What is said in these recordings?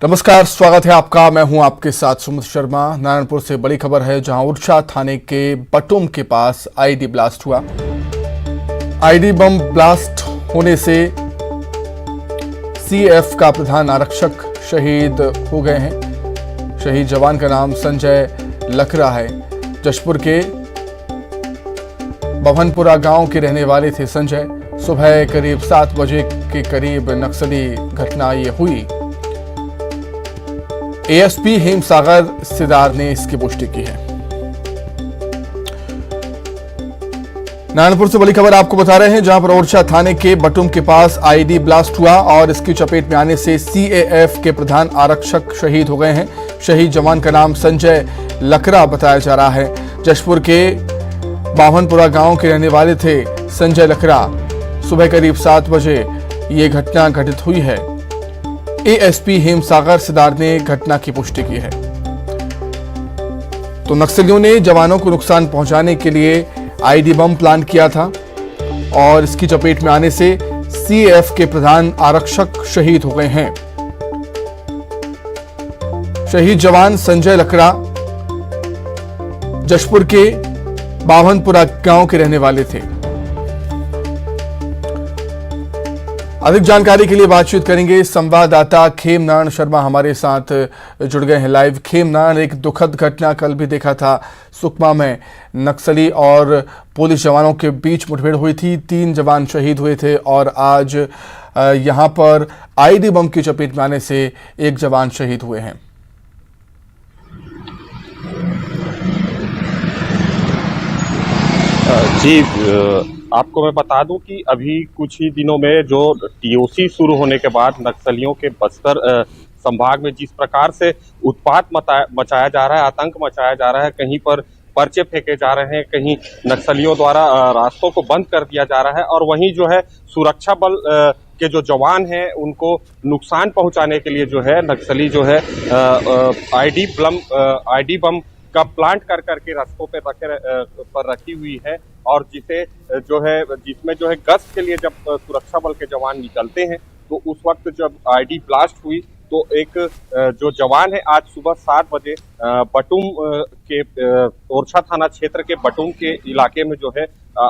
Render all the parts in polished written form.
नमस्कार, स्वागत है आपका। मैं हूं आपके साथ सुमित शर्मा। नारायणपुर से बड़ी खबर है, जहां उरछा थाने के बटुम के पास आईडी ब्लास्ट हुआ। आईडी बम ब्लास्ट होने से सीएफ का प्रधान आरक्षक शहीद हो गए हैं। शहीद जवान का नाम संजय लकड़ा है। जशपुर के बभनपुरा गांव के रहने वाले थे संजय। सुबह करीब 7 बजे के करीब नक्सली घटना ये हुई। एएसपी हेमसागर सिदार ने इसकी पुष्टि की है। नारायणपुर से बड़ी खबर आपको बता रहे हैं, जहां पर ओरछा थाने के बटुम के पास आईडी ब्लास्ट हुआ और इसकी चपेट में आने से सीएएफ के प्रधान आरक्षक शहीद हो गए हैं। शहीद जवान का नाम संजय लकड़ा बताया जा रहा है। जशपुर के बाभनपुरा गांव के रहने वाले थे संजय लकड़ा। सुबह करीब 7 बजे ये घटना घटित हुई है। एएसपी हेमसागर सिदार ने घटना की पुष्टि की है। तो नक्सलियों ने जवानों को नुकसान पहुंचाने के लिए आईडी बम प्लान किया था और इसकी चपेट में आने से सीएएफ के प्रधान आरक्षक शहीद हो गए हैं। शहीद जवान संजय लकड़ा जशपुर के बाभनपुरा गांव के रहने वाले थे। अधिक जानकारी के लिए बातचीत करेंगे। संवाददाता खेम नारायण शर्मा हमारे साथ जुड़ गए हैं लाइव। खेम नारायण, एक दुखद घटना कल भी देखा था, सुकमा में नक्सली और पुलिस जवानों के बीच मुठभेड़ हुई थी। 3 जवान शहीद हुए थे और आज यहां पर आईडी बम की चपेट में आने से 1 जवान शहीद हुए हैं। जी, आपको मैं बता दूं कि अभी कुछ ही दिनों में जो टीओसी शुरू होने के बाद नक्सलियों के बस्तर संभाग में जिस प्रकार से उत्पात मचाया जा रहा है, आतंक मचाया जा रहा है, कहीं पर पर्चे फेंके जा रहे हैं, कहीं नक्सलियों द्वारा रास्तों को बंद कर दिया जा रहा है और वहीं जो है सुरक्षा बल के जो जवान हैं उनको नुकसान पहुंचाने के लिए जो है नक्सली जो है आईडी बम का प्लांट कर करके रास्तों पर रखी हुई है और जिसमें जो है गश्त के लिए जब सुरक्षा बल के जवान निकलते हैं तो उस वक्त जब आईडी ब्लास्ट हुई तो एक जो जवान है आज सुबह 7 बजे बटुम के ओरछा थाना क्षेत्र के बटुम के इलाके में जो है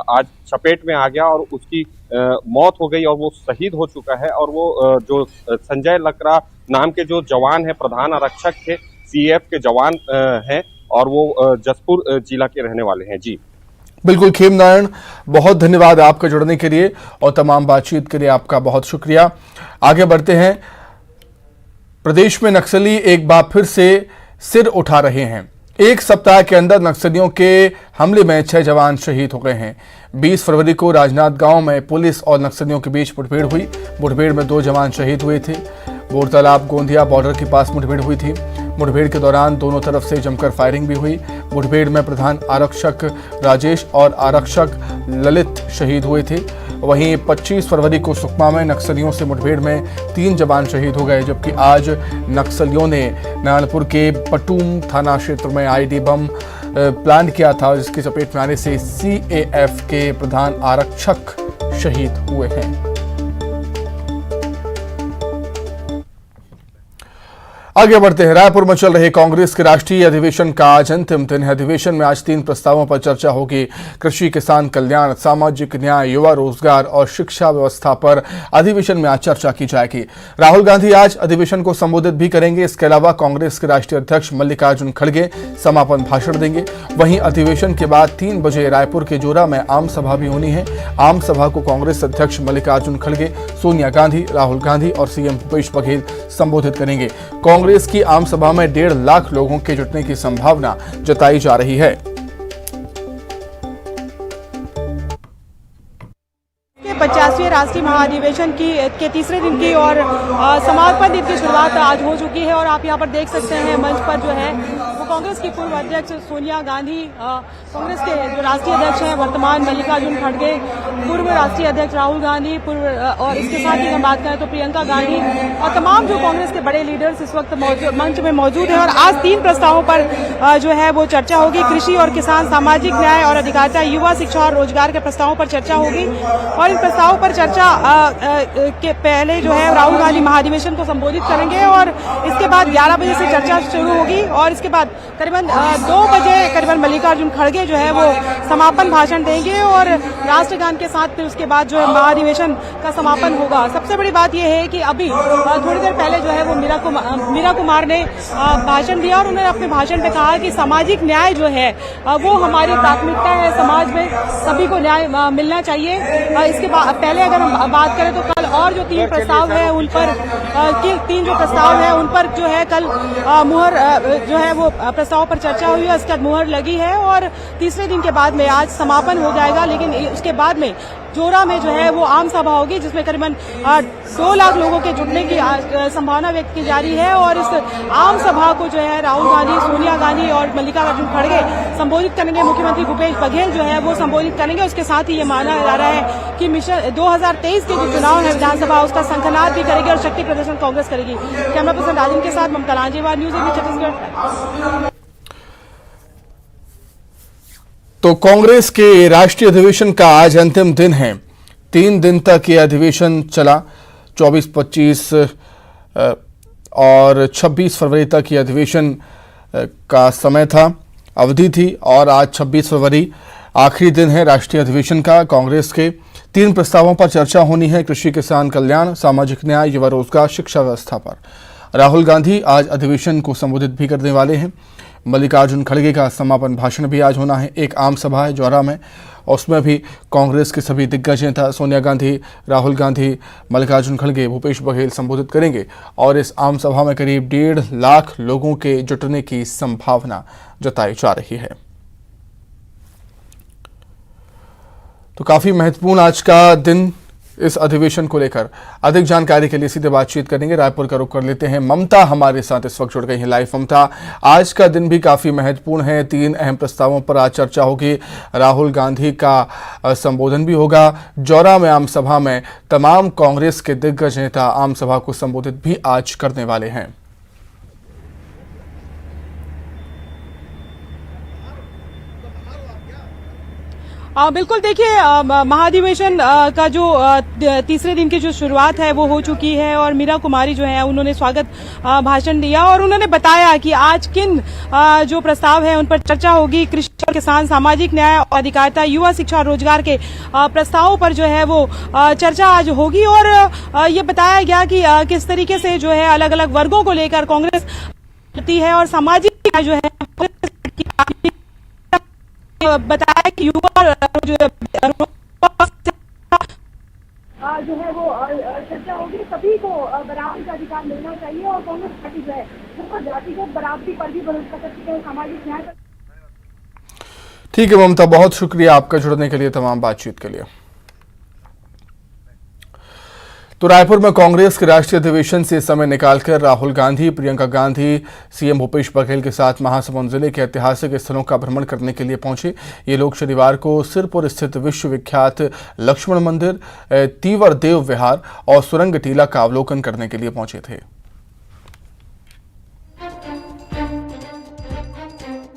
आज चपेट में आ गया और उसकी मौत हो गई और वो शहीद हो चुका है। और वो जो संजय लकड़ा नाम के जो जवान है, प्रधान आरक्षक थे, सीएएफ के जवान हैं और वो जशपुर जिला के रहने वाले हैं। जी बिल्कुल खेम नारायण, बहुत धन्यवाद आपका जुड़ने के लिए और तमाम बातचीत के लिए आपका बहुत शुक्रिया। आगे बढ़ते हैं। प्रदेश में नक्सली एक बार फिर से सिर उठा रहे हैं। 1 सप्ताह के अंदर नक्सलियों के हमले में 6 जवान शहीद हो गए हैं। 20 फरवरी को राजनाथ गांव में पुलिस और नक्सलियों के बीच मुठभेड़ हुई। मुठभेड़ में 2 जवान शहीद हुए थे। बोरतालाब गोंदिया बॉर्डर के पास मुठभेड़ हुई थी। मुठभेड़ के दौरान दोनों तरफ से जमकर फायरिंग भी हुई। मुठभेड़ में प्रधान आरक्षक राजेश और आरक्षक ललित शहीद हुए थे। वहीं 25 फरवरी को सुकमा में नक्सलियों से मुठभेड़ में 3 जवान शहीद हो गए, जबकि आज नक्सलियों ने नारायणपुर के बटुम थाना क्षेत्र में आईडी बम प्लान किया था, जिसकी चपेट में आने से सीएएफ के प्रधान आरक्षक शहीद हुए हैं। आगे बढ़ते हैं। रायपुर में चल रहे कांग्रेस के राष्ट्रीय अधिवेशन का आज अंतिम दिन है। अधिवेशन में आज 3 प्रस्तावों पर चर्चा होगी। कृषि, किसान कल्याण, सामाजिक न्याय, युवा रोजगार और शिक्षा व्यवस्था पर अधिवेशन में आज चर्चा की जाएगी। राहुल गांधी आज अधिवेशन को संबोधित भी करेंगे। इसके अलावा कांग्रेस के राष्ट्रीय अध्यक्ष मल्लिकार्जुन खड़गे समापन भाषण देंगे। वहीं अधिवेशन के बाद 3 बजे रायपुर के जोरा में आम सभा भी होनी है। आम सभा को कांग्रेस अध्यक्ष मल्लिकार्जुन खड़गे, सोनिया गांधी, राहुल गांधी और सीएम भूपेश बघेल संबोधित करेंगे। कांग्रेस की आम सभा में 1.5 लाख लोगों के जुटने की संभावना जताई जा रही है। 50वें राष्ट्रीय महाधिवेशन के तीसरे दिन की और समापन दिन की शुरुआत आज हो चुकी है और आप यहां पर देख सकते हैं मंच पर जो है वो कांग्रेस की पूर्व अध्यक्ष सोनिया गांधी, कांग्रेस के जो राष्ट्रीय अध्यक्ष हैं वर्तमान मल्लिकार्जुन खड़गे, पूर्व राष्ट्रीय अध्यक्ष राहुल गांधी, और इसके साथ ही हम बात करें तो प्रियंका गांधी और तमाम जो कांग्रेस के बड़े लीडर्स इस वक्त मंच में मौजूद हैं। और आज 3 प्रस्तावों पर जो है वो चर्चा होगी। कृषि और किसान, सामाजिक न्याय और अधिकारिता, युवा शिक्षा और रोजगार के प्रस्तावों पर चर्चा होगी। और इन प्रस्तावों पर चर्चा के पहले जो है राहुल गांधी महाधिवेशन को संबोधित करेंगे और इसके बाद 11 बजे से चर्चा शुरू होगी और इसके बाद करीबन 2 बजे करीबन मल्लिकार्जुन खड़गे जो है वो समापन भाषण देंगे और राष्ट्रगान के साथ फिर उसके बाद जो है महाधिवेशन का समापन होगा। सबसे बड़ी बात यह है कि अभी थोड़ी देर पहले जो है वो मीरा कुमार ने भाषण दिया और उन्होंने अपने भाषण में कहा कि सामाजिक न्याय जो है वो हमारी प्राथमिकता है, समाज में सभी को न्याय मिलना चाहिए। इसके बाद पहले अगर हम बात करें तो कल और जो 3 प्रस्ताव है उन पर 3 जो प्रस्ताव है उन पर जो है कल मुहर जो है वो प्रस्ताव पर चर्चा हुई है, उसके बाद मुहर लगी है और तीसरे दिन के बाद में आज समापन हो जाएगा। लेकिन उसके बाद में जोरा में जो है वो आम सभा होगी जिसमें करीबन 2 लाख लोगों के जुटने की संभावना व्यक्त की जा रही है और इस आम सभा को जो है राहुल गांधी, सोनिया गांधी और मल्लिकार्जुन खड़गे संबोधित करेंगे। मुख्यमंत्री भूपेश बघेल जो है वो संबोधित करेंगे। उसके साथ ही ये माना जा रहा है कि मिशन 2023 के जो चुनाव है विधानसभा उसका शंखनाद भी करेगी और शक्ति प्रदर्शन कांग्रेस करेगी। कैमरा पर्सन राजन के साथ ममता लांजेवार, न्यूज 18 छत्तीसगढ़। तो कांग्रेस के राष्ट्रीय अधिवेशन का आज अंतिम दिन है। 3 दिन तक ये अधिवेशन चला। 24, 25 और 26 फरवरी तक ये अधिवेशन का समय था, अवधि थी और आज 26 फरवरी आखिरी दिन है राष्ट्रीय अधिवेशन का। कांग्रेस के 3 प्रस्तावों पर चर्चा होनी है। कृषि, किसान कल्याण, सामाजिक न्याय, युवा रोजगार, शिक्षा व्यवस्था पर। राहुल गांधी आज अधिवेशन को संबोधित भी करने वाले हैं। मल्लिकार्जुन खड़गे का समापन भाषण भी आज होना है। एक आम सभा है जोरा में और उसमें भी कांग्रेस के सभी दिग्गज नेता सोनिया गांधी, राहुल गांधी, मल्लिकार्जुन खड़गे, भूपेश बघेल संबोधित करेंगे और इस आम सभा में करीब 1.5 लाख लोगों के जुटने की संभावना जताई जा रही है। तो काफी महत्वपूर्ण आज का दिन इस अधिवेशन को लेकर। अधिक जानकारी के लिए सीधे बातचीत करेंगे, रायपुर का रुख कर लेते हैं। ममता हमारे साथ इस वक्त जुड़ गई हैं लाइव। ममता, आज का दिन भी काफी महत्वपूर्ण है। 3 अहम प्रस्तावों पर आज चर्चा होगी। राहुल गांधी का संबोधन भी होगा। जौरा में आम सभा में तमाम कांग्रेस के दिग्गज नेता आम सभा को संबोधित भी आज करने वाले हैं। बिल्कुल, देखिए महाधिवेशन का जो तीसरे दिन की जो शुरुआत है वो हो चुकी है और मीरा कुमारी जो है उन्होंने स्वागत भाषण दिया और उन्होंने बताया कि आज किन जो प्रस्ताव है उन पर चर्चा होगी। कृषि और किसान, सामाजिक न्याय और अधिकारिता, युवा शिक्षा और रोजगार के प्रस्तावों पर जो है वो चर्चा आज होगी और ये बताया गया कि किस तरीके से जो है अलग अलग वर्गों को लेकर कांग्रेस करती है और सामाजिक न्याय जो है बताया कि युवा जो है वो चर्चा होगी। सभी को बराबरी का अधिकार मिलना चाहिए और कांग्रेस पार्टी जो है वो जातिगत बराबरी पर भी भरोसा करती है, सामाजिक न्याय पर। ठीक है ममता, बहुत शुक्रिया आपका जुड़ने के लिए, तमाम बातचीत के लिए। तो रायपुर में कांग्रेस के राष्ट्रीय अधिवेशन से समय निकालकर राहुल गांधी, प्रियंका गांधी सीएम भूपेश बघेल के साथ महासमुंद जिले के ऐतिहासिक स्थलों का भ्रमण करने के लिए पहुंचे। ये लोग शनिवार को सिरपुर स्थित विश्वविख्यात लक्ष्मण मंदिर, तीवर देव विहार और सुरंग टीला का अवलोकन करने के लिए पहुंचे थे।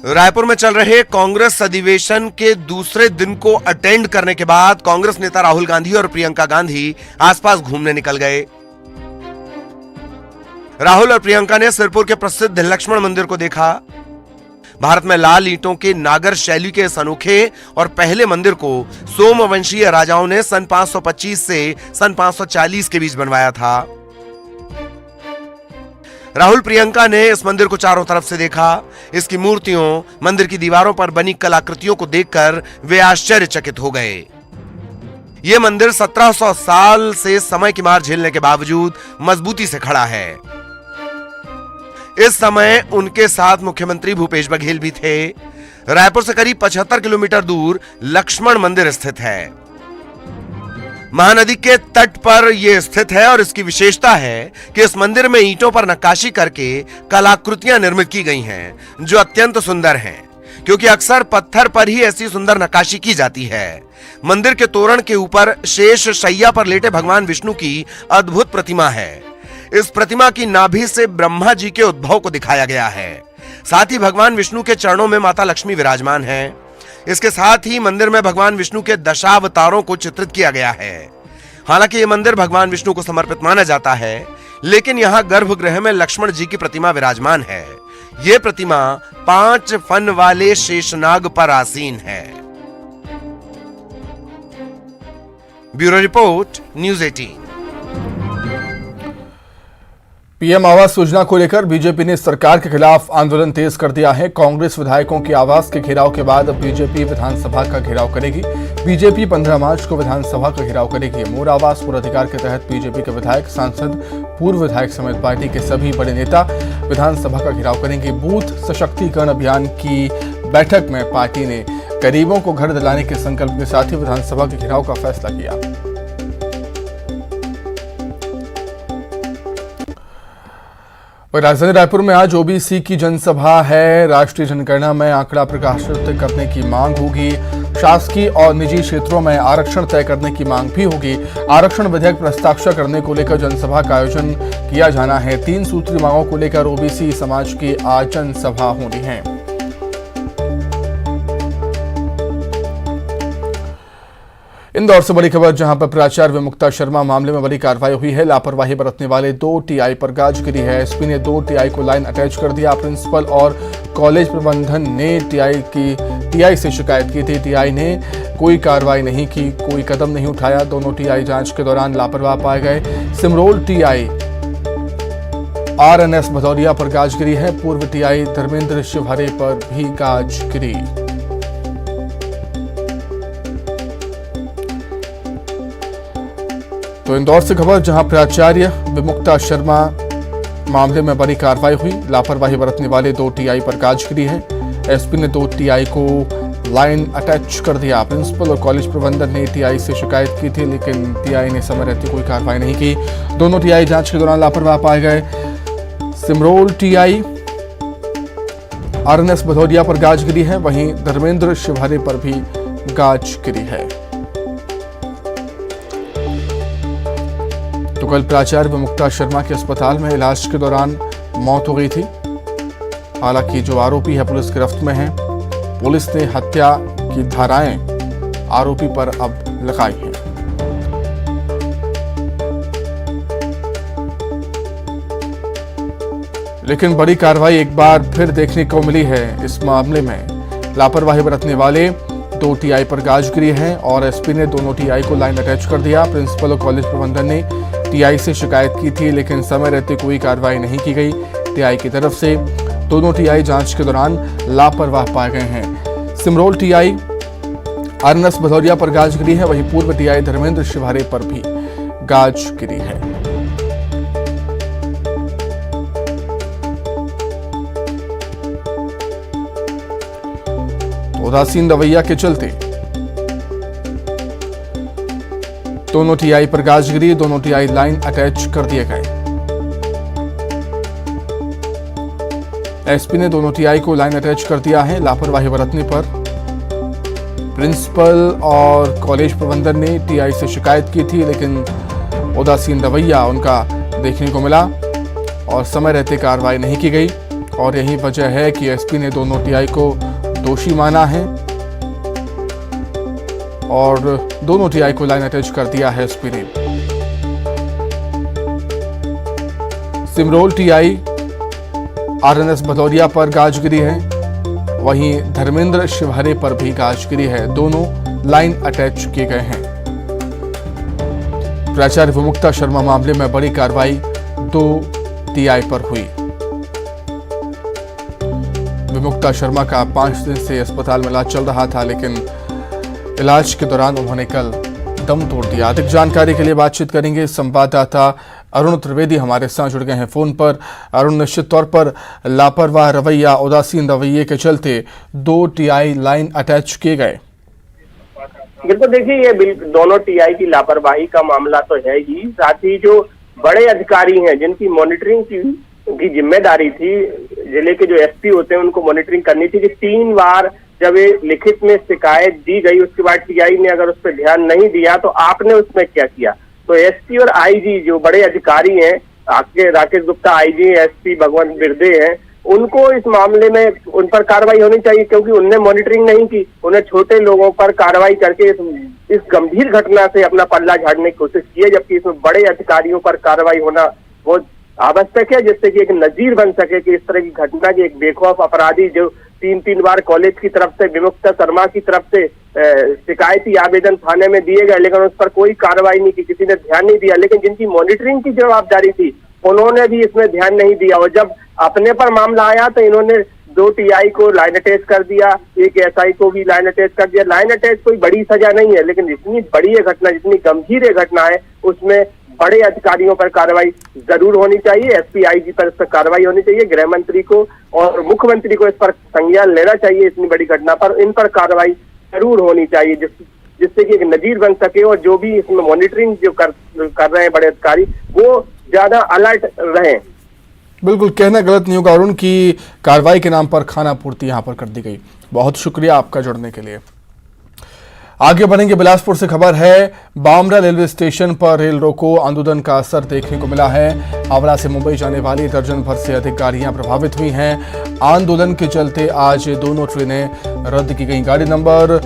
रायपुर में चल रहे कांग्रेस अधिवेशन के दूसरे दिन को अटेंड करने के बाद कांग्रेस नेता राहुल गांधी और प्रियंका गांधी आसपास घूमने निकल गए। राहुल और प्रियंका ने सिरपुर के प्रसिद्ध लक्ष्मण मंदिर को देखा। भारत में लाल ईंटों के नागर शैली के इस अनोखे और पहले मंदिर को सोमवंशीय राजाओं ने सन 525 से सन 540 के बीच बनवाया था। राहुल प्रियंका ने इस मंदिर को चारों तरफ से देखा। इसकी मूर्तियों, मंदिर की दीवारों पर बनी कलाकृतियों को देखकर वे आश्चर्यचकित हो गए। यह मंदिर 1700 साल से समय की मार झेलने के बावजूद मजबूती से खड़ा है। इस समय उनके साथ मुख्यमंत्री भूपेश बघेल भी थे। रायपुर से करीब 75 किलोमीटर दूर लक्ष्मण मंदिर स्थित है। महानदी के तट पर यह स्थित है और इसकी विशेषता है कि इस मंदिर में ईंटों पर नक्काशी करके कलाकृतियां निर्मित की गई हैं जो अत्यंत सुंदर हैं, क्योंकि अक्सर पत्थर पर ही ऐसी सुंदर नक्काशी की जाती है। मंदिर के तोरण के ऊपर शेष शैया पर लेटे भगवान विष्णु की अद्भुत प्रतिमा है। इस प्रतिमा की नाभि से ब्रह्मा जी के उद्भव को दिखाया गया है। साथ ही भगवान विष्णु के चरणों में माता लक्ष्मी विराजमान है। इसके साथ ही मंदिर में भगवान विष्णु के दशावतारों को चित्रित किया गया है। हालांकि यह मंदिर भगवान विष्णु को समर्पित माना जाता है, लेकिन यहाँ गर्भगृह में लक्ष्मण जी की प्रतिमा विराजमान है। यह प्रतिमा 5 फन वाले शेषनाग पर आसीन है। Bureau report, news 18। PM Awas Yojana को लेकर बीजेपी ने सरकार के खिलाफ आंदोलन तेज कर दिया है। कांग्रेस विधायकों के आवास के घेराव के बाद अब बीजेपी विधानसभा का घेराव करेगी। बीजेपी 15 मार्च को विधानसभा का घेराव करेगी। मोर आवास पूर्व अधिकार के तहत बीजेपी के विधायक, सांसद, पूर्व विधायक समेत पार्टी के सभी बड़े नेता विधानसभा का घेराव करेंगे। बूथ सशक्तिकरण अभियान की बैठक में पार्टी ने गरीबों को घर दिलाने के संकल्प के साथ ही विधानसभा के घेराव का फैसला किया। राजधानी रायपुर में आज ओबीसी की जनसभा है। राष्ट्रीय जनगणना में आंकड़ा प्रकाशित करने की मांग होगी। शासकीय और निजी क्षेत्रों में आरक्षण तय करने की मांग भी होगी। आरक्षण विधेयक पर हस्ताक्षर करने को लेकर जनसभा का आयोजन किया जाना है। 3 सूत्री मांगों को लेकर ओबीसी समाज की आज जनसभा होनी है। इंदौर से बड़ी खबर, जहां पर प्राचार्य विमुक्ता शर्मा मामले में बड़ी कार्रवाई हुई है। लापरवाही बरतने वाले 2 टीआई पर गाज गिरी है। एसपी ने 2 टीआई को लाइन अटैच कर दिया। प्रिंसिपल और कॉलेज प्रबंधन ने टीआई से शिकायत की थी। टीआई ने कोई कार्रवाई नहीं की, कोई कदम नहीं उठाया। दोनों टीआई जांच के दौरान लापरवाह पाए गए। सिमरोल टीआई आरएनएस भदौरिया पर गाज गिरी है। पूर्व टीआई धर्मेंद्र शिवहरे पर भी गाज गिरी। तो इंदौर से खबर, जहां प्राचार्य विमुक्ता शर्मा मामले में बड़ी कार्रवाई हुई। लापरवाही बरतने वाले 2 टीआई पर गाज गिरी है। एसपी ने 2 टीआई को लाइन अटैच कर दिया। प्रिंसिपल और कॉलेज प्रबंधन ने टीआई से शिकायत की थी, लेकिन टीआई ने समय रहते कोई कार्रवाई नहीं की। दोनों टीआई जांच के दौरान लापरवाह पाए गए। सिमरोल टीआई आरएनएस भदौरिया पर गाज गिरी है, वहीं धर्मेंद्र शिवहरे पर भी गाज गिरी है। तो कल प्राचार्य विमुक्ता शर्मा के अस्पताल में इलाज के दौरान मौत हो गई थी। हालांकि जो आरोपी है पुलिस गिरफ्त में है। पुलिस ने हत्या की धाराएं आरोपी पर अब लगाई हैं। लेकिन बड़ी कार्रवाई एक बार फिर देखने को मिली है इस मामले में। लापरवाही बरतने वाले 2 टीआई पर गाज गिरी है और एसपी ने दोनों टीआई को लाइन अटैच कर दिया। प्रिंसिपल और कॉलेज प्रबंधन ने टीआई से शिकायत की थी, लेकिन समय रहते कोई कार्रवाई नहीं की गई टीआई की तरफ से। दोनों टीआई जांच के दौरान लापरवाह पाए गए हैं। सिमरोल टीआई आरएनएस भदौरिया पर गाज गिरी है, वहीं पूर्व टीआई धर्मेंद्र शिवहरे पर भी गाज गिरी है। उदासीन रवैया के चलते दोनों टीआई पर गाज गिरी। दोनों टीआई लाइन अटैच कर दिए गए। एसपी ने दोनों टीआई को लाइन अटैच कर दिया है। लापरवाही बरतने पर प्रिंसिपल और कॉलेज प्रबंधन ने टीआई से शिकायत की थी, लेकिन उदासीन रवैया उनका देखने को मिला और समय रहते कार्रवाई नहीं की गई। और यही वजह है कि एसपी ने दोनों टीआई को दोषी माना है और दोनों टीआई को लाइन अटैच कर दिया है एसपी ने। सिमरोल टीआई आरएनएस भदौरिया पर गाज गिरी है, वहीं धर्मेंद्र शिवहरे पर भी गाज गिरी है। दोनों लाइन अटैच किए गए हैं। प्राचार्य विमुक्ता शर्मा मामले में बड़ी कार्रवाई 2 टीआई पर हुई। विमुक्ता शर्मा का 5 दिन से अस्पताल में इलाज चल रहा था, लेकिन इलाज के दौरान उन्होंने कल दम तोड़ दिया। अधिक जानकारी के लिए बातचीत करेंगे संवाददाता अरुण त्रिवेदी हमारे साथ जुड़ गए हैं फोन पर। अरुण, निश्चित तौर पर लापरवाह रवैया, उदासीन रवैये के चलते 2 टीआई लाइन अटैच किए गए। बिल्कुल, देखिए ये दोनों टीआई की लापरवाही का मामला तो है ही, साथ ही जो बड़े अधिकारी हैं जिनकी मॉनिटरिंग की जिम्मेदारी थी, जिले के जो एसपी होते हैं उनको मॉनिटरिंग करनी थी कि 3 बार जब ये लिखित में शिकायत दी गई उसके बाद टीआई ने अगर उस पर ध्यान नहीं दिया तो आपने उसमें क्या किया। तो एसपी और आईजी जो बड़े अधिकारी हैं, आपके राकेश गुप्ता आईजी, एसपी भगवंत बिरदे हैं, उनको इस मामले में उन पर कार्रवाई होनी चाहिए, क्योंकि उनने मॉनिटरिंग नहीं की। उन्हें छोटे लोगों पर कार्रवाई करके इस गंभीर घटना से अपना पल्ला झाड़ने की कोशिश की है, जबकि इसमें बड़े अधिकारियों पर कार्रवाई होना बहुत आवश्यक है, जिससे कि एक नजीर बन सके कि इस तरह की घटना की एक बेखौफ अपराधी जो 3 बार कॉलेज की तरफ से, विमुक्ता शर्मा की तरफ से शिकायती आवेदन थाने में दिए गए, लेकिन उस पर कोई कार्रवाई नहीं की, किसी ने ध्यान नहीं दिया। लेकिन जिनकी मॉनिटरिंग की जवाबदारी थी उन्होंने भी इसमें ध्यान नहीं दिया, और जब अपने पर मामला आया तो इन्होंने 2 टीआई को लाइन अटैच कर दिया, एक एसआई को भी लाइन अटैच कर दिया। लाइन अटैच कोई बड़ी सजा नहीं है, लेकिन जितनी बड़ी ये घटना, जितनी गंभीर ये घटना है, उसमें बड़े अधिकारियों पर कार्रवाई जरूर होनी चाहिए। एसपी आईजी पर इस पर कार्रवाई होनी चाहिए, गृह मंत्री को और मुख्यमंत्री को इस पर संज्ञान लेना चाहिए। इतनी बड़ी घटना पर इन पर कार्रवाई जरूर होनी चाहिए, जिससे कि एक नजीर बन सके, और जो भी इसमें मॉनिटरिंग जो कर रहे हैं बड़े अधिकारी, वो ज्यादा अलर्ट रहें। बिल्कुल, कहना गलत नहीं होगा अरुण की कार्रवाई के नाम पर खाना पूर्ति यहां पर कर दी गई। बहुत शुक्रिया आपका जुड़ने के लिए। आगे बढ़ेंगे, बिलासपुर से खबर है, बामरा रेलवे स्टेशन पर रेल रोको आंदोलन का असर देखने को मिला है। हावड़ा से मुंबई जाने वाली दर्जन भर से अधिक गाड़ियां प्रभावित हुई हैं। आंदोलन के चलते आज दोनों ट्रेनें रद्द की गई। गाड़ी नंबर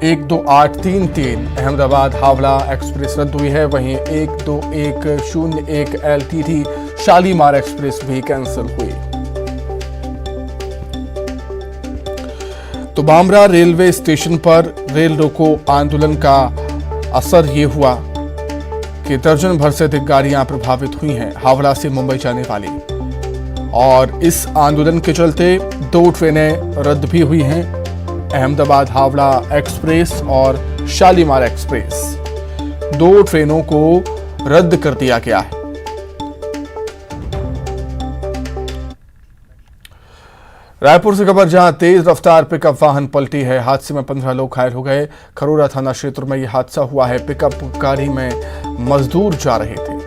12833 अहमदाबाद हावड़ा एक्सप्रेस रद्द हुई है, वहीं 12101 LTT शालीमार एक्सप्रेस भी कैंसिल हुई। तो बामरा रेलवे स्टेशन पर रेल रोको आंदोलन का असर ये हुआ कि दर्जन भर से अधिक गाड़ियां प्रभावित हुई हैं हावड़ा से मुंबई जाने वाली, और इस आंदोलन के चलते 2 ट्रेनें रद्द भी हुई हैं, अहमदाबाद हावड़ा एक्सप्रेस और शालीमार एक्सप्रेस। 2 ट्रेनों को रद्द कर दिया गया है। रायपुर से खबर, जहां तेज रफ्तार पिकअप वाहन पलटी है, हादसे में 15 लोग घायल हो गए। खरोरा थाना क्षेत्र में यह हादसा हुआ है। पिकअप गाड़ी में मजदूर जा रहे थे।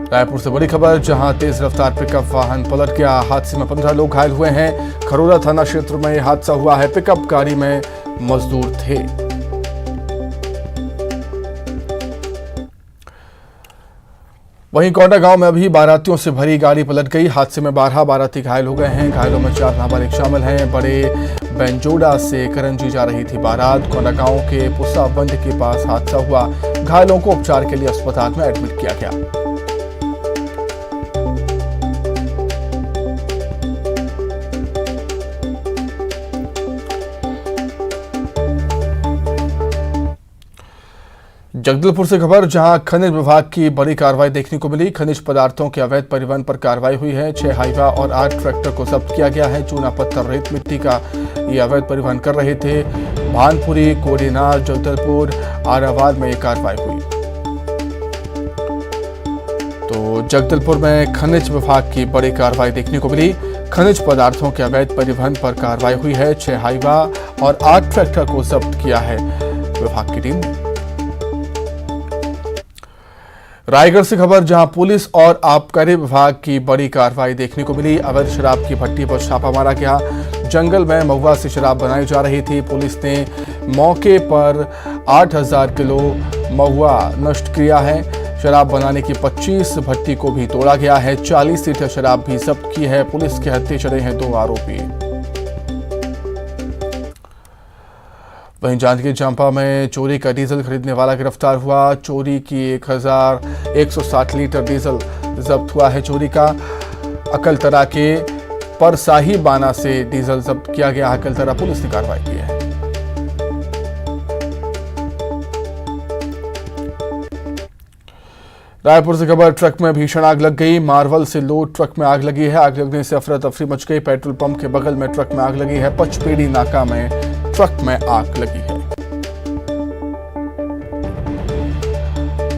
रायपुर से बड़ी खबर, जहां तेज रफ्तार पिकअप वाहन पलट गया, हादसे में 15 लोग घायल हुए हैं। खरोरा थाना क्षेत्र में यह हादसा हुआ है। पिकअप गाड़ी में मजदूर थे। वहीं कोंडा गांव में अभी बारातियों से भरी गाड़ी पलट गई। हादसे में 12 बाराती घायल हो गए हैं। घायलों में 4 नाबालिग शामिल हैं। बड़े बेंजोड़ा से करंजी जा रही थी बारात। कोंडा गांव के पुसाबंद के पास हादसा हुआ। घायलों को उपचार के लिए अस्पताल में एडमिट किया गया। जगदलपुर से खबर, जहां खनिज विभाग की बड़ी कार्रवाई देखने को मिली। खनिज पदार्थों के अवैध परिवहन पर कार्रवाई हुई है। 6 हाईवा और 8 ट्रैक्टर को जब्त किया गया है। चूना पत्थर रेत मिट्टी का ये अवैध परिवहन कर रहे थे। भानपुरी, कोडीनार, जगदलपुर, आरावाद में ये कार्रवाई हुई। तो जगदलपुर में खनिज विभाग की बड़ी कार्रवाई देखने को मिली। खनिज पदार्थों के अवैध परिवहन पर कार्रवाई हुई है। 6 हाईवा और 8 ट्रैक्टर को जब्त किया है विभाग की टीम ने। रायगढ़ से खबर, जहां पुलिस और आबकारी विभाग की बड़ी कार्रवाई देखने को मिली। अवैध शराब की भट्टी पर छापा मारा गया। जंगल में महुआ से शराब बनाई जा रही थी। पुलिस ने मौके पर 8000 किलो महुआ नष्ट किया है। शराब बनाने की 25 भट्टी को भी तोड़ा गया है। 40 लीटर शराब भी जब्त की है। पुलिस के हत्थे चढ़े हैं 2 आरोपी। वहीं जांजगीर चांपा में चोरी का डीजल खरीदने वाला गिरफ्तार हुआ। चोरी की 1160 लीटर डीजल जब्त हुआ है। चोरी का अकलतरा के परसाही बाना से डीजल जब्त किया गया। अकलतरा पुलिस ने कार्रवाई की है। रायपुर से खबर, ट्रक में भीषण आग लग गई। मार्वल से लोड ट्रक में आग लगी है। आग लगने से अफरा तफरी मच गई। पेट्रोल पंप के बगल में ट्रक में आग लगी है। पचपेड़ी नाका में ट्रक में आग लगी है।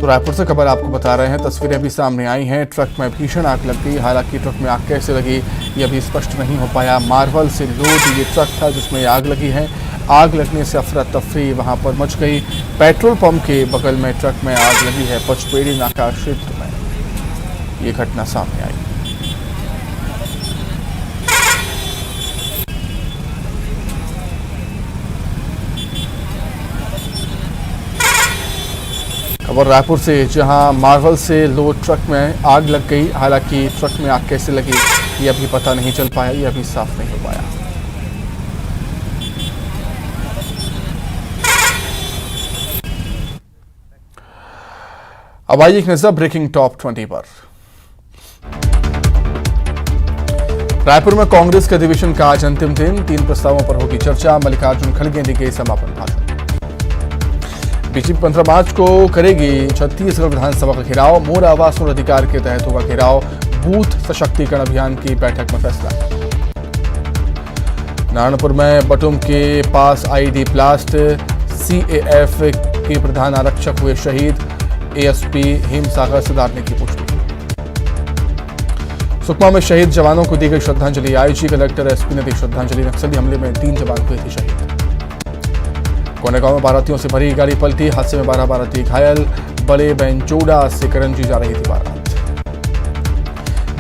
तो रायपुर से खबर आपको बता रहे हैं, तस्वीरें भी सामने आई हैं। ट्रक में भीषण आग लग गई। हालांकि ट्रक में आग कैसे लगी ये अभी स्पष्ट नहीं हो पाया। मार्बल से लोड ये ट्रक था जिसमें आग लगी है। आग लगने से अफरा तफरी वहां पर मच गई। पेट्रोल पंप के बगल में ट्रक में आग लगी है। पचपेड़ी नाका क्षेत्र में ये घटना सामने आई। खबर रायपुर से, जहां मार्बल से लोड ट्रक में आग लग गई। हालांकि ट्रक में आग कैसे लगी ये अभी पता नहीं चल पाया, ये अभी साफ नहीं हो पाया। अब आइए एक नजर ब्रेकिंग टॉप 20 पर। रायपुर में कांग्रेस के अधिवेशन का आज अंतिम दिन। 3 प्रस्तावों पर होगी चर्चा। मल्लिकार्जुन खड़गे देंगे समापन भाषण। बीजेपी 15 मार्च को करेगी छत्तीसगढ़ विधानसभा का घेराव। मोर आवास और अधिकार के तहत होगा घेराव। बूथ सशक्तिकरण अभियान की बैठक में फैसला। नारायणपुर में बटुम के पास आईडी ब्लास्ट। सीएएफ के प्रधान आरक्षक हुए शहीद। एएसपी हिमसागर सिधारने की पुष्टि। सुकमा में शहीद जवानों को दी गई श्रद्धांजलि। आईजी कलेक्टर एसपी ने दी श्रद्धांजलि। नक्सली हमले में 3 जवान हुए थे शहीद। कोनेगांव में बारातियों से भरी गाड़ी पलटी। हादसे में 12 बाराती घायल। बड़े बेंचोड़ा से करंजी जा रही थी बारात।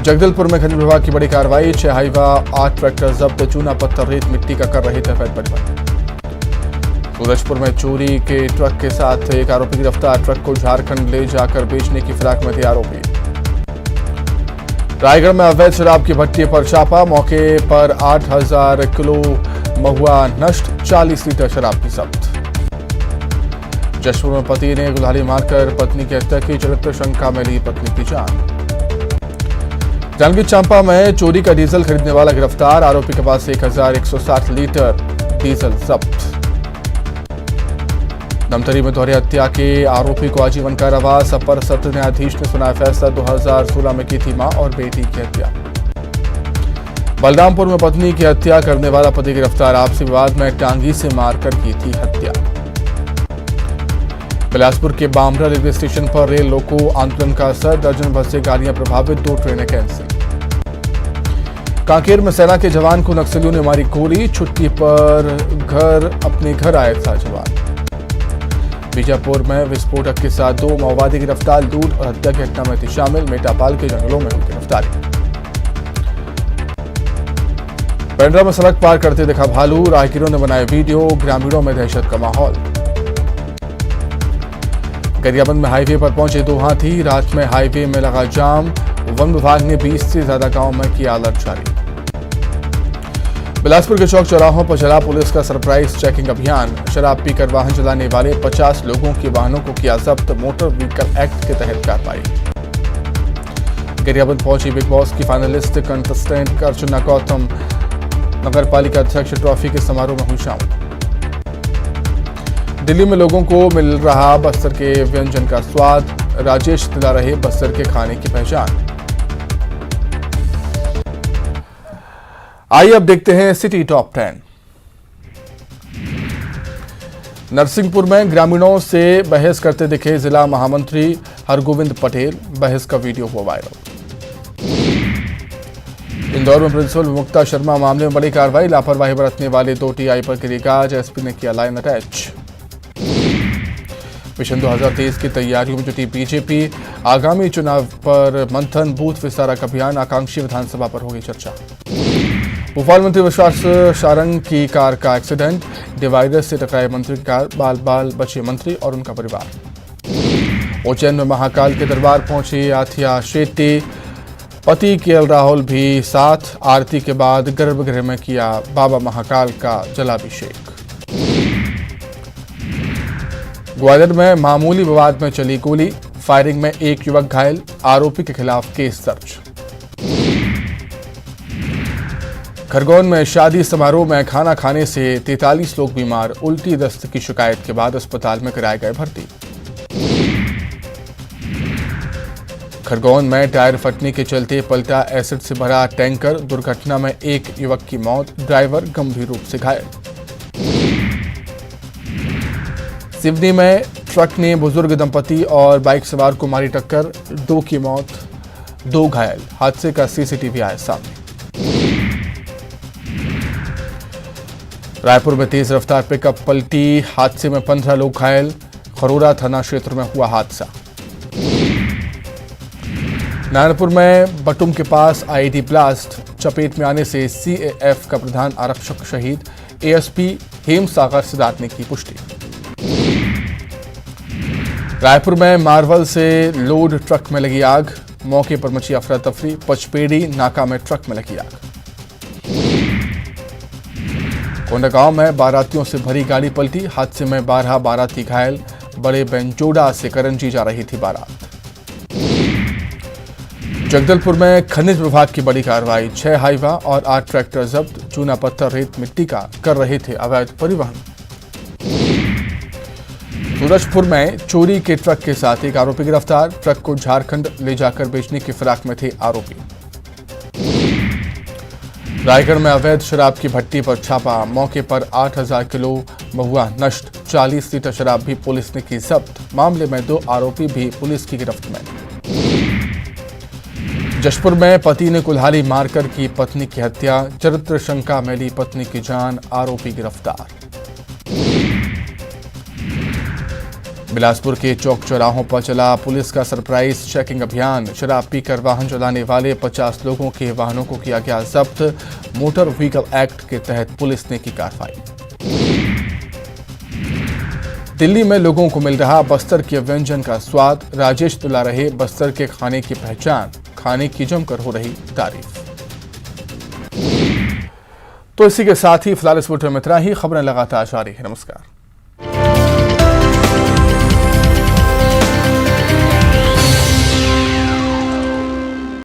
जगदलपुर में खनिज विभाग की बड़ी कार्रवाई। 6 हाईवा 8 ट्रैक्टर जब्त। चूना पत्थर रेत मिट्टी का कर रहे थे अवैध परिवहन। सूरजपुर में चोरी के ट्रक के साथ एक आरोपी गिरफ्तार। ट्रक को झारखंड ले जाकर बेचने की फिराक में थे आरोपी। रायगढ़ में अवैध शराब की भट्टी पर छापा। मौके पर 8000 किलो महुआ नष्ट। 40 लीटर शराब की जब्त। जशपुर में पति ने कुल्हाड़ी मारकर पत्नी की हत्या की। चरित्र शंका में ली पत्नी की जान। जांजगीर चांपा में चोरी का डीजल खरीदने वाला गिरफ्तार। आरोपी के पास 1160 लीटर डीजल जब्त। धमतरी में दोहरी हत्या के आरोपी को आजीवन कारावास। अपर सत्र न्यायाधीश ने सुनाया फैसला। 2016 में की थी मां और बेटी की हत्या। बलरामपुर में पत्नी की हत्या करने वाला पति गिरफ्तार। आपसी विवाद में टांगी से मारकर की थी हत्या। बिलासपुर के बामरा रेलवे स्टेशन पर रेल लोको आंदोलन का असर। दर्जन भर से गाड़ियां प्रभावित। 2 ट्रेनें कैंसिल। कांकेर में सेना के जवान को नक्सलियों ने मारी गोली। छुट्टी पर अपने घर आया था जवान। बीजापुर में विस्फोटक के साथ 2 माओवादी गिरफ्तार। लूट और हत्या की घटना में थी शामिल। मेटापाल के जंगलों में हुई गिरफ्तारी। पेंड्रा में सड़क पार करते दिखा भालू। राहगीरों ने बनाए वीडियो। ग्रामीणों में दहशत का माहौल। गरियाबंद में हाईवे पर पहुंचे 2 हाथी। रात में हाईवे में लगा जाम। वन विभाग ने 20 से ज्यादा गांवों में किया अलर्ट जारी। बिलासपुर के चौक चौराहों पर चला पुलिस का सरप्राइज चेकिंग अभियान। शराब पीकर वाहन चलाने वाले 50 लोगों के वाहनों को किया जब्त। मोटर व्हीकल एक्ट के तहत कार्रवाई। गरियाबंद पहुंची बिग बॉस की फाइनलिस्ट कंटेस्टेंट अर्चना गौतम। नगर पालिका अध्यक्ष ट्रॉफी के समारोह में हुई शामिल। दिल्ली में लोगों को मिल रहा बस्तर के व्यंजन का स्वाद। राजेश दिला रहे बस्तर के खाने की पहचान। आइए अब देखते हैं सिटी टॉप 10। नरसिंहपुर में ग्रामीणों से बहस करते दिखे जिला महामंत्री हरगोविंद पटेल। बहस का वीडियो हुआ वायरल। इंदौर में प्रिंसिपल मुक्ता शर्मा मामले में बड़ी कार्रवाई। लापरवाही बरतने वाले 2 टीआई पर गिरी गाज। एसपी ने किया लाइन अटैच। मिशन 2023 की तैयारियों में जुटी बीजेपी। आगामी चुनाव पर मंथन। बूथ विस्तारक अभियान। आकांक्षी विधानसभा पर होगी चर्चा। भोपाल मंत्री विश्वास सारंग की कार का एक्सीडेंट। डिवाइडर से टकराए मंत्री की कार। बाल बाल बचे मंत्री और उनका परिवार। उज्जैन में महाकाल के दरबार पहुंची आथिया शेट्टी। पति केएल राहुल भी साथ। आरती के बाद गर्भगृह में किया बाबा महाकाल का जलाभिषेक। ग्वालियर में मामूली विवाद में चली गोली। फायरिंग में 1 युवक घायल। आरोपी के खिलाफ केस दर्ज। खरगोन में शादी समारोह में खाना खाने से 43 लोग बीमार। उल्टी दस्त की शिकायत के बाद अस्पताल में कराए गए भर्ती। खरगोन में टायर फटने के चलते पलटा एसिड से भरा टैंकर। दुर्घटना में 1 युवक की मौत। ड्राइवर गंभीर रूप से घायल। सिवनी में ट्रक ने बुजुर्ग दंपति और बाइक सवार को मारी टक्कर, 2 की मौत, 2 घायल। हादसे का सीसीटीवी आया सामने। रायपुर में तेज रफ्तार पिकअप पलटी, हादसे में 15 लोग घायल। खरोरा थाना क्षेत्र में हुआ हादसा। नारायणपुर में बटुम के पास आईईडी ब्लास्ट, चपेट में आने से सीएएफ का प्रधान आरक्षक शहीद। एएसपी हेम सागर सिद्धार्थ ने की पुष्टि। रायपुर में मार्वल से लोड ट्रक में लगी आग, मौके पर मची अफरा तफरी। पचपेड़ी नाका में ट्रक में लगी आग। कोंडागांव में बारातियों से भरी गाड़ी पलटी, हादसे में 12 बाराती घायल। बड़े बेंजोड़ा से करंजी जा रही थी बारात। जगदलपुर में खनिज विभाग की बड़ी कार्रवाई, 6 हाईवा और 8 ट्रैक्टर जब्त। चूना पत्थर रेत मिट्टी का कर रहे थे अवैध परिवहन। सूरजपुर में चोरी के ट्रक के साथ एक आरोपी गिरफ्तार, ट्रक को झारखंड ले जाकर बेचने की फिराक में थे आरोपी। रायगढ़ में अवैध शराब की भट्टी पर छापा, मौके पर 8000 किलो महुआ नष्ट, 40 लीटर शराब भी पुलिस ने की जब्त। मामले में 2 आरोपी भी पुलिस की गिरफ्त में। जशपुर में पति ने कुल्हाड़ी मारकर की पत्नी की हत्या, चरित्र शंका में ली पत्नी की जान, आरोपी गिरफ्तार। बिलासपुर के चौक चौराहों पर चला पुलिस का सरप्राइज चेकिंग अभियान, शराब पीकर वाहन चलाने वाले 50 लोगों के वाहनों को किया गया जब्त। मोटर व्हीकल एक्ट के तहत पुलिस ने की कार्रवाई। दिल्ली में लोगों को मिल रहा बस्तर के व्यंजन का स्वाद, राजेश दिला रहे बस्तर के खाने की पहचान, खाने की जमकर हो रही तारीफ। तो इसी के साथ ही फिलहाल इस बुलेटिन में इतना ही। खबरें लगातार जारी है। नमस्कार।